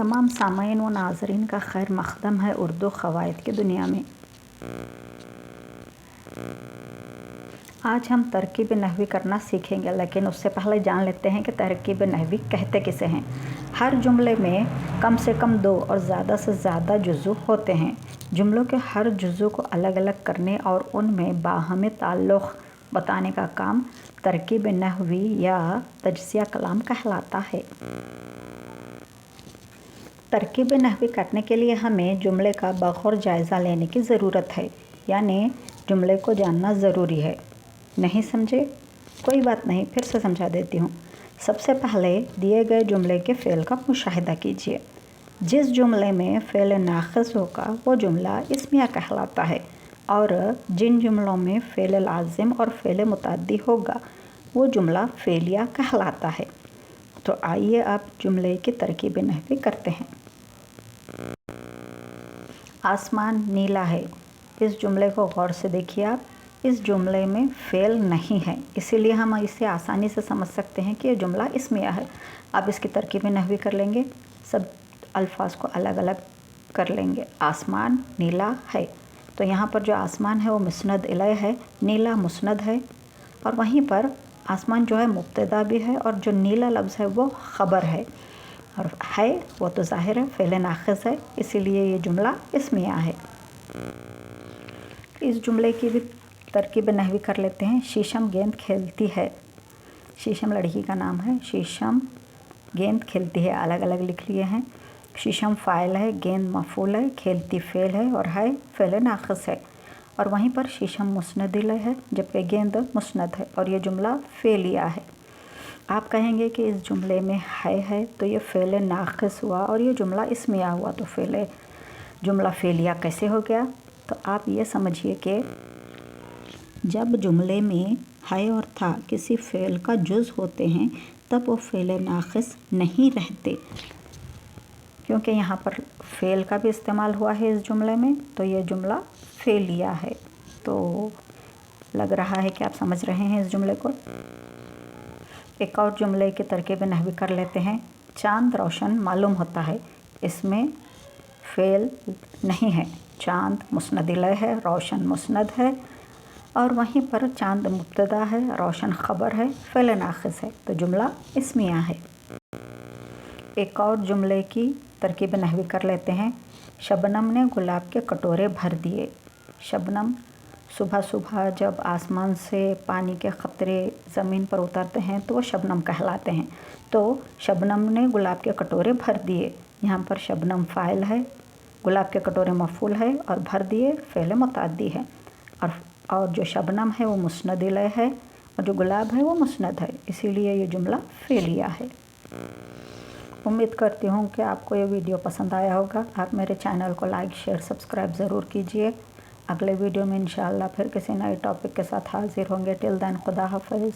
तमाम सामाईन व नाज़रीन का खैर मक़दम है उर्दू क़वाइद की दुनिया में। आज हम तरकीब नहवी करना सीखेंगे, लेकिन उससे पहले जान लेते हैं कि तरकीब नहवी कहते किसे हैं। हर जुमले में कम से कम 2 और ज़्यादा से ज़्यादा जुज़ू होते हैं। जुमलों के हर जुज़ू को अलग अलग करने और उनमें बाहमी ताल्लुक़ बताने का काम तरकीब नहवी या तज्ज़िया कलाम कहलाता है। तरकीब नहवी करने के लिए हमें जुमले का बग़ौर जायज़ा लेने की ज़रूरत है, यानी जुमले को जानना ज़रूरी है। नहीं समझे? कोई बात नहीं, फिर से समझा देती हूँ। सबसे पहले दिए गए जुमले के फ़ेल का मुशाहिदा कीजिए। जिस जुमले में फ़ेल नाक़िस होगा वो जुमला इस्मिया कहलाता है, और जिन जुमलों में फ़ेल लाज़िम और फ़ेल मुतअद्दी होगा वो जुमला फ़ेलिया कहलाता है। तो आइए अब जुमले की तरकीब नहवी करते हैं। आसमान नीला है। इस जुमले को गौर से देखिए आप। इस जुमले में फ़ेल नहीं है, इसीलिए हम इसे आसानी से समझ सकते हैं कि ये जुमला इस्मिया है। अब इसकी तरकीब नहवी कर लेंगे। सब अल्फाज को अलग अलग कर लेंगे। आसमान नीला है, तो यहाँ पर जो आसमान है वो मुस्नद इलैह है, नीला मुस्नद है, और वहीं पर आसमान जो है मुब्तदा भी है और जो नीला लफ्ज़ है वो ख़बर है, और है वो तो ज़ाहिर है फ़ेल नाक़िस है, इसीलिए ये जुमला इस्मिया है। इस जुमले की भी तरकीब नहवी कर लेते हैं। शीशम गेंद खेलती है। शीशम लड़की का नाम है। शीशम गेंद खेलती है, अलग अलग लिख लिए हैं। शीशम फ़ाइल है, गेंद मफ़ूल है, खेलती फ़ेल है और है फ़ेल नाक़िस है। और वहीं पर शीशम मुस्नद इलैह है, जबकि गेंद मुस्नद है, और ये जुमला फ़ेलिया है। आप कहेंगे कि इस जुमले में है तो ये फ़ेल नाक़िस हुआ और ये जुमला इस्मिया हुआ, तो जुमला फ़ेलिया कैसे हो गया? तो आप ये समझिए कि जब जुमले में है और था किसी फ़ेल का जुज़ होते हैं तब वो फ़ेल नाक़िस नहीं रहते, क्योंकि यहाँ पर फ़ेल का भी इस्तेमाल हुआ है इस जुमले में, तो ये जुमला फ़ेलिया है। तो लग रहा है कि आप समझ रहे हैं इस जुमले को। एक और जुमले की तरकीब नहवी कर लेते हैं। चाँद रोशन मालूम होता है। इसमें फ़ेल नहीं है। चाँद मुस्नद इलैह है, रोशन मुस्नद है, और वहीं पर चाँद मुब्तदा है, रोशन ख़बर है, फ़ेल नाक़िस है, तो जुमला इस्मिया है। एक और जुमले की तरकीब नहवी कर लेते हैं। शबनम ने गुलाब के कटोरे भर दिए। शबनम सुबह सुबह जब आसमान से पानी के क़तरे ज़मीन पर उतरते हैं तो वो शबनम कहलाते हैं। तो शबनम ने गुलाब के कटोरे भर दिए, यहाँ पर शबनम फ़ाइल है, गुलाब के कटोरे मफ़ूल है, और भर दिए फ़ेल मुतअद्दी है, और जो शबनम है वो मुस्नद इलैह है, और जो गुलाब है वो मुस्नद है, इसीलिए ये जुमला फ़ेलिया है। उम्मीद करती हूँ कि आपको ये वीडियो पसंद आया होगा। आप मेरे चैनल को लाइक शेयर सब्सक्राइब ज़रूर कीजिए। अगले वीडियो में इंशाअल्लाह फिर किसी नए टॉपिक के साथ हाज़िर होंगे। टिल देन खुदा हाफ़िज़।